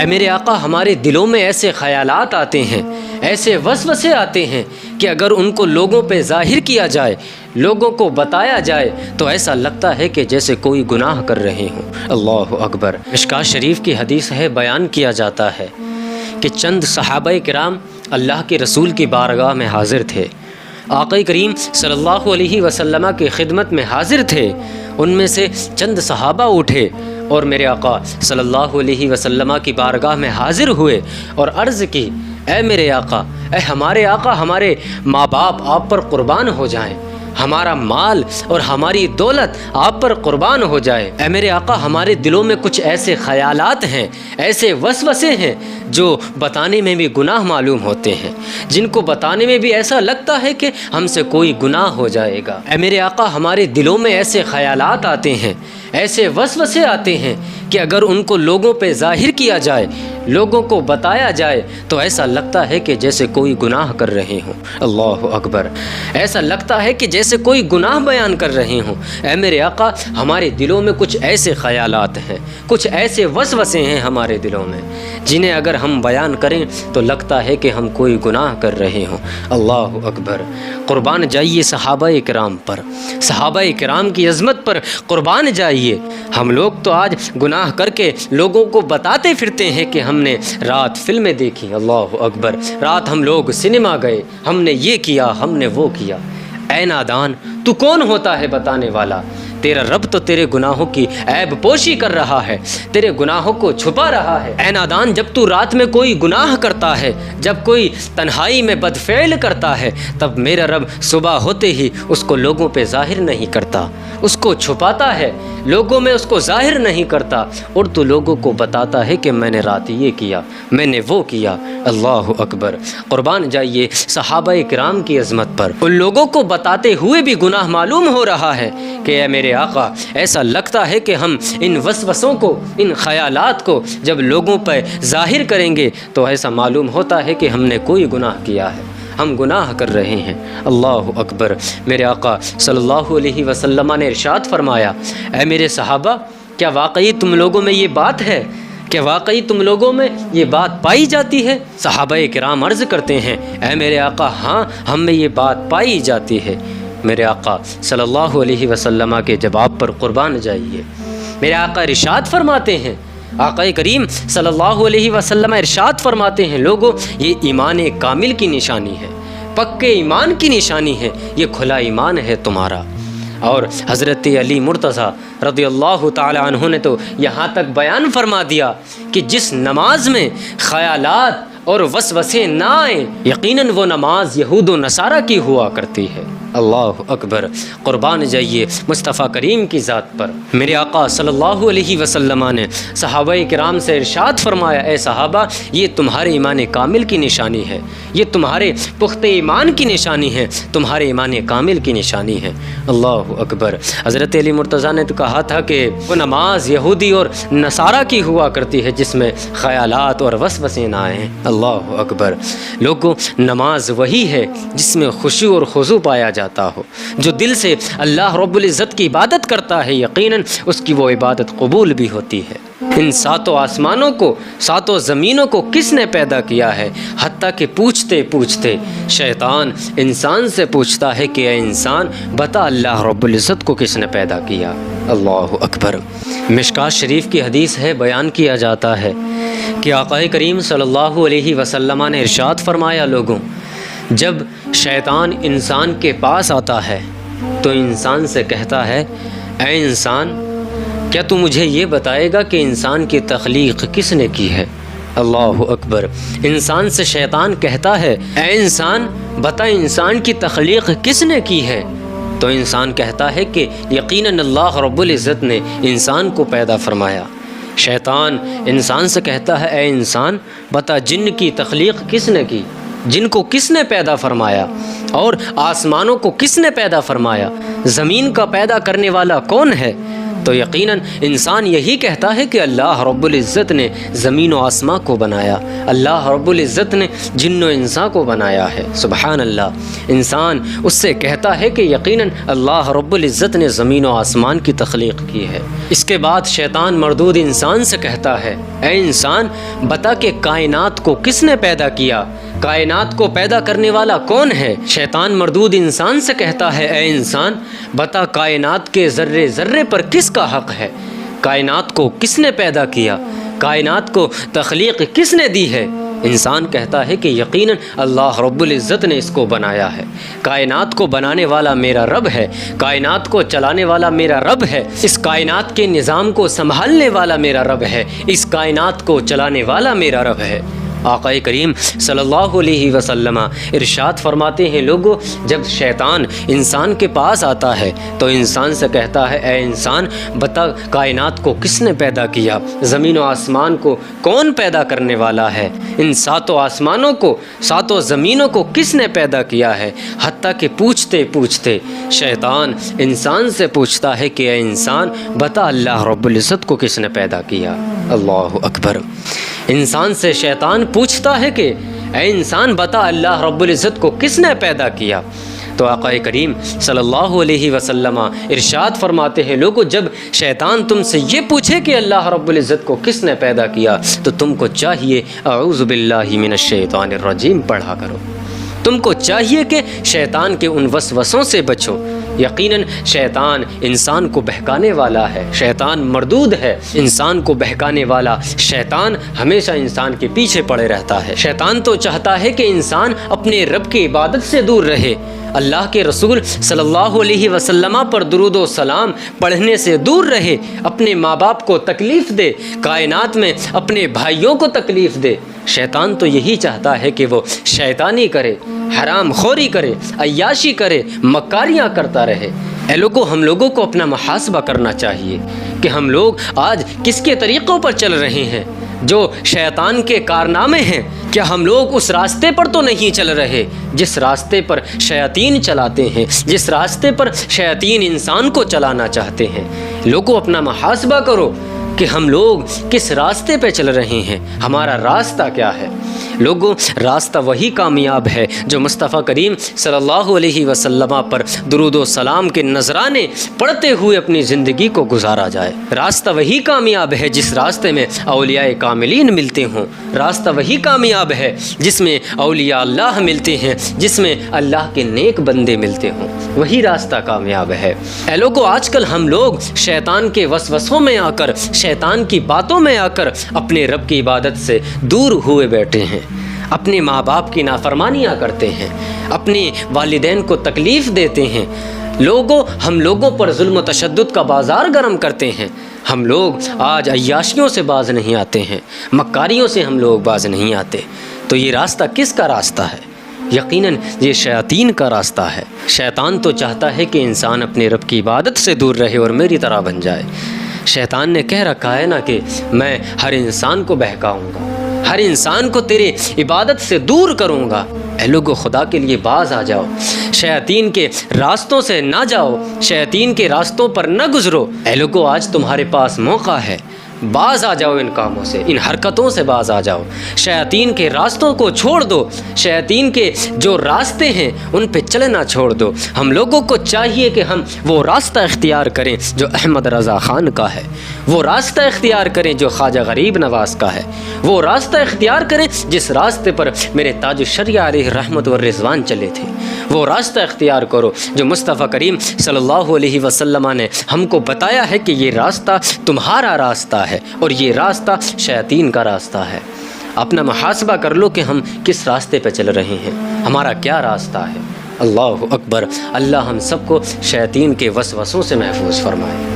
اے میرے آقا ہمارے دلوں میں ایسے خیالات آتے ہیں، ایسے وسوسے آتے ہیں کہ اگر ان کو لوگوں پہ ظاہر کیا جائے، لوگوں کو بتایا جائے تو ایسا لگتا ہے کہ جیسے کوئی گناہ کر رہے ہوں۔ اللہ اکبر۔ مشکوٰۃ شریف کی حدیث ہے، بیان کیا جاتا ہے کہ چند صحابہ کرام اللہ کے رسول کی بارگاہ میں حاضر تھے، آقا کریم صلی اللہ علیہ وسلم کی خدمت میں حاضر تھے۔ ان میں سے چند صحابہ اٹھے اور میرے آقا صلی اللہ علیہ وسلم کی بارگاہ میں حاضر ہوئے اور عرض کی، اے میرے آقا، اے ہمارے آقا، ہمارے ماں باپ آپ پر قربان ہو جائیں، ہمارا مال اور ہماری دولت آپ پر قربان ہو جائے۔ اے میرے آقا ہمارے دلوں میں کچھ ایسے خیالات ہیں، ایسے وسوسے ہیں جو بتانے میں بھی گناہ معلوم ہوتے ہیں، جن کو بتانے میں بھی ایسا لگتا ہے کہ ہم سے کوئی گناہ ہو جائے گا۔ اے میرے آقا ہمارے دلوں میں ایسے خیالات آتے ہیں، ایسے وسوسے آتے ہیں کہ اگر ان کو لوگوں پہ ظاہر کیا جائے، لوگوں کو بتایا جائے تو ایسا لگتا ہے کہ جیسے کوئی گناہ کر رہے ہوں۔ اللہ اکبر۔ ایسا لگتا ہے کہ جیسے کوئی گناہ بیان کر رہے ہوں۔ اے میرے آقا ہمارے دلوں میں کچھ ایسے خیالات ہیں، کچھ ایسے وسوسے ہیں ہمارے دلوں میں، جنہیں اگر ہم بیان کریں تو لگتا ہے کہ ہم کوئی گناہ کر رہے ہوں۔ اللہ اکبر۔ قربان جائیے صحابہ کرام پر، صحابہ کرام کی عظمت پر قربان جائیے۔ ہم لوگ تو آج گناہ کر کے لوگوں کو بتاتے پھرتے ہیں کہ ہم نے رات فلمیں دیکھی۔ اللہ اکبر۔ رات ہم لوگ سنیما گئے، ہم نے یہ کیا، ہم نے وہ کیا۔ اے نادان، تو کون ہوتا ہے بتانے والا؟ تیرا رب تو تیرے گناہوں کی عیب پوشی کر رہا ہے، تیرے گناہوں کو چھپا رہا ہے۔ اے نادان، جب تو رات میں کوئی گناہ کرتا ہے، جب کوئی تنہائی میں بدفعل کرتا ہے، تب میرا رب صبح ہوتے ہی اس کو لوگوں پہ ظاہر نہیں کرتا، اس کو چھپاتا ہے، لوگوں میں اس کو ظاہر نہیں کرتا، اور تو لوگوں کو بتاتا ہے کہ میں نے رات یہ کیا، میں نے وہ کیا۔ اللہ اکبر۔ قربان جائیے صحابہ کرام کی عظمت پر۔ ان لوگوں کو بتاتے ہوئے بھی گناہ معلوم ہو رہا ہے کہ اے میرے آقا ایسا لگتا ہے کہ ہم ان وسوسوں کو، ان خیالات کو جب لوگوں پہ ظاہر کریں گے تو ایسا معلوم ہوتا ہے کہ ہم نے کوئی گناہ کیا ہے، ہم گناہ کر رہے ہیں۔ اللہ اکبر۔ میرے آقا صلی اللہ علیہ وسلم نے ارشاد فرمایا، اے میرے صحابہ، کیا واقعی تم لوگوں میں یہ بات ہے؟ کہ واقعی تم لوگوں میں یہ بات پائی جاتی ہے؟ صحابہ کرام عرض کرتے ہیں، اے میرے آقا ہاں، ہم میں یہ بات پائی جاتی ہے۔ میرے آقا صلی اللہ علیہ وسلم کے جواب پر قربان جائیے۔ میرے آقا ارشاد فرماتے ہیں، آقا کریم صلی اللہ علیہ وسلم ارشاد فرماتے ہیں، لوگوں یہ ایمان کامل کی نشانی ہے، پکے ایمان کی نشانی ہے، یہ کھلا ایمان ہے تمہارا۔ اور حضرت علی مرتضیٰ رضی اللہ تعالی عنہ نے تو یہاں تک بیان فرما دیا کہ جس نماز میں خیالات اور وسوسے نہ آئیں، یقیناً وہ نماز یہود و نصارہ کی ہوا کرتی ہے۔ اللہ اکبر۔ قربان جائیے مصطفیٰ کریم کی ذات پر۔ میرے آقا صلی اللہ علیہ وسلم نے صحابہ کرام سے ارشاد فرمایا، اے صحابہ، یہ تمہارے ایمان کامل کی نشانی ہے، یہ تمہارے پختہ ایمان کی نشانی ہے، تمہارے ایمان کامل کی نشانی ہے۔ اللہ اکبر۔ حضرت علی مرتضیٰ نے تو کہا تھا کہ وہ نماز یہودی اور نصارہ کی ہوا کرتی ہے جس میں خیالات اور وسوسے نہ آئیں۔ اللہ اکبر۔ لوگوں نماز وہی ہے جس میں خشوع اور خضوع پایا جاتا ہو، جو دل سے اللہ رب العزت کی عبادت کرتا ہے، یقیناً اس کی وہ عبادت قبول بھی ہوتی ہے۔ ان ساتوں آسمانوں کو، ساتوں زمینوں کو کس نے پیدا کیا ہے؟ حتیٰ کہ پوچھتے پوچھتے شیطان انسان سے پوچھتا ہے کہ اے انسان بتا اللہ رب العزت کو کس نے پیدا کیا۔ اللہ اکبر۔ مشکوٰۃ شریف کی حدیث ہے، بیان کیا جاتا ہے کہ آقا کریم صلی اللہ علیہ وسلم نے ارشاد فرمایا، لوگوں جب شیطان انسان کے پاس آتا ہے تو انسان سے کہتا ہے، اے انسان کیا تو مجھے یہ بتائے گا کہ انسان کی تخلیق کس نے کی ہے؟ اللہ اکبر۔ انسان سے شیطان کہتا ہے، اے انسان بتا انسان کی تخلیق کس نے کی ہے؟ تو انسان کہتا ہے کہ یقیناً اللہ رب العزت نے انسان کو پیدا فرمایا۔ شیطان انسان سے کہتا ہے، اے انسان بتا جن کی تخلیق کس نے کی، جن کو کس نے پیدا فرمایا، اور آسمانوں کو کس نے پیدا فرمایا، زمین کا پیدا کرنے والا کون ہے؟ تو یقیناً انسان یہی کہتا ہے کہ اللہ رب العزت نے زمین و آسمان کو بنایا، اللہ رب العزت نے جن و انسان کو بنایا ہے۔ سبحان اللہ، انسان اس سے کہتا ہے کہ یقیناً اللہ رب العزت نے زمین و آسمان کی تخلیق کی ہے۔ اس کے بعد شیطان مردود انسان سے کہتا ہے، اے انسان بتا کہ کائنات کو کس نے پیدا کیا، کائنات کو پیدا کرنے والا کون ہے؟ شیطان مردود انسان سے کہتا ہے، اے انسان بتا کائنات کے ذرے ذرے پر کس کا حق ہے، کائنات کو کس نے پیدا کیا، کائنات کو تخلیق کس نے دی ہے؟ انسان کہتا ہے کہ یقیناً اللہ رب العزت نے اس کو بنایا ہے، کائنات کو بنانے والا میرا رب ہے، کائنات کو چلانے والا میرا رب ہے، اس کائنات کے نظام کو سنبھالنے والا میرا رب ہے، اس کائنات کو چلانے والا میرا رب ہے۔ آقا کریم صلی اللہ علیہ وسلم ارشاد فرماتے ہیں، لوگوں جب شیطان انسان کے پاس آتا ہے تو انسان سے کہتا ہے، اے انسان بتا کائنات کو کس نے پیدا کیا، زمین و آسمان کو کون پیدا کرنے والا ہے، ان ساتوں آسمانوں کو ساتوں زمینوں کو کس نے پیدا کیا ہے؟ حتیٰ کہ پوچھتے پوچھتے شیطان انسان سے پوچھتا ہے کہ اے انسان بتا اللہ رب العزت کو کس نے پیدا کیا۔ اللہ اکبر، انسان سے شیطان پوچھتا ہے کہ اے انسان بتا اللہ رب العزت کو کس نے پیدا کیا۔ تو آقا کریم صلی اللہ علیہ وسلم ارشاد فرماتے ہیں، لوگوں جب شیطان تم سے یہ پوچھے کہ اللہ رب العزت کو کس نے پیدا کیا تو تم کو چاہیے اعوذ باللہ من الشیطان الرجیم پڑھا کرو، تم کو چاہیے کہ شیطان کے ان وسوسوں سے بچو۔ یقیناً شیطان انسان کو بہکانے والا ہے، شیطان مردود ہے، انسان کو بہکانے والا شیطان ہمیشہ انسان کے پیچھے پڑے رہتا ہے۔ شیطان تو چاہتا ہے کہ انسان اپنے رب کی عبادت سے دور رہے، اللہ کے رسول صلی اللہ علیہ وسلم پر درود و سلام پڑھنے سے دور رہے، اپنے ماں باپ کو تکلیف دے، کائنات میں اپنے بھائیوں کو تکلیف دے۔ شیطان تو یہی چاہتا ہے کہ وہ شیطانی کرے، حرام خوری کرے، عیاشی کرے، مکاریاں کرتا رہے۔ اے لوگوں ہم لوگوں کو اپنا محاسبہ کرنا چاہیے کہ ہم لوگ آج کس کے طریقوں پر چل رہے ہیں، جو شیطان کے کارنامے ہیں کیا ہم لوگ اس راستے پر تو نہیں چل رہے جس راستے پر شیاطین چلاتے ہیں، جس راستے پر شیاطین انسان کو چلانا چاہتے ہیں؟ لوگوں اپنا محاسبہ کرو کہ ہم لوگ کس راستے پہ چل رہے ہیں، ہمارا راستہ کیا ہے؟ لوگوں راستہ وہی کامیاب ہے جو مصطفیٰ کریم صلی اللہ علیہ وسلم پر درود و سلام کے نذرانے پڑھتے ہوئے اپنی زندگی کو گزارا جائے۔ راستہ وہی کامیاب ہے جس راستے میں اولیاء کاملین ملتے ہوں، راستہ وہی کامیاب ہے جس میں اولیاء اللہ ملتے ہیں، جس میں اللہ کے نیک بندے ملتے ہوں، وہی راستہ کامیاب ہے۔ اے لوگوں آج کل ہم لوگ شیطان کے وسوسوں میں آ کر، شیطان کی باتوں میں آ کر اپنے رب کی عبادت سے دور ہوئے بیٹھے ہیں، اپنے ماں باپ کی نافرمانیاں کرتے ہیں، اپنے والدین کو تکلیف دیتے ہیں۔ ہم لوگوں پر ظلم و تشدد کا بازار گرم کرتے ہیں۔ ہم لوگ آج عیاشیوں سے باز نہیں آتے ہیں، مکاریوں سے ہم لوگ باز نہیں آتے۔ تو یہ راستہ کس کا راستہ ہے؟ یقیناً یہ شیاطین کا راستہ ہے۔ شیطان تو چاہتا ہے کہ انسان اپنے رب کی عبادت سے دور رہے اور میری طرح بن جائے۔ شیطان نے کہہ رکھا ہے نا کہ میں ہر انسان کو بہکاؤں گا، ہر انسان کو تیرے عبادت سے دور کروں گا۔ اے لوگو خدا کے لیے باز آ جاؤ، شیاطین کے راستوں سے نہ جاؤ، شیاطین کے راستوں پر نہ گزرو۔ اے لوگو آج تمہارے پاس موقع ہے، باز آ جاؤ ان کاموں سے، ان حرکتوں سے باز آ جاؤ، شیاطین کے راستوں کو چھوڑ دو، شیاطین کے جو راستے ہیں ان پہ چلنا چھوڑ دو۔ ہم لوگوں کو چاہیے کہ ہم وہ راستہ اختیار کریں جو احمد رضا خان کا ہے، وہ راستہ اختیار کریں جو خواجہ غریب نواز کا ہے، وہ راستہ اختیار کریں جس راستے پر میرے تاج الشریعہ علیہ رحمت و رضوان چلے تھے، وہ راستہ اختیار کرو جو مصطفیٰ کریم صلی اللہ علیہ وسلم نے ہم کو بتایا ہے کہ یہ راستہ تمہارا راستہ ہے اور یہ راستہ شیاطین کا راستہ ہے۔ اپنا محاسبہ کر لو کہ ہم کس راستے پہ چل رہے ہیں، ہمارا کیا راستہ ہے۔ اللہ اکبر، اللہ ہم سب کو شیاطین کے وسوسوں سے محفوظ فرمائے۔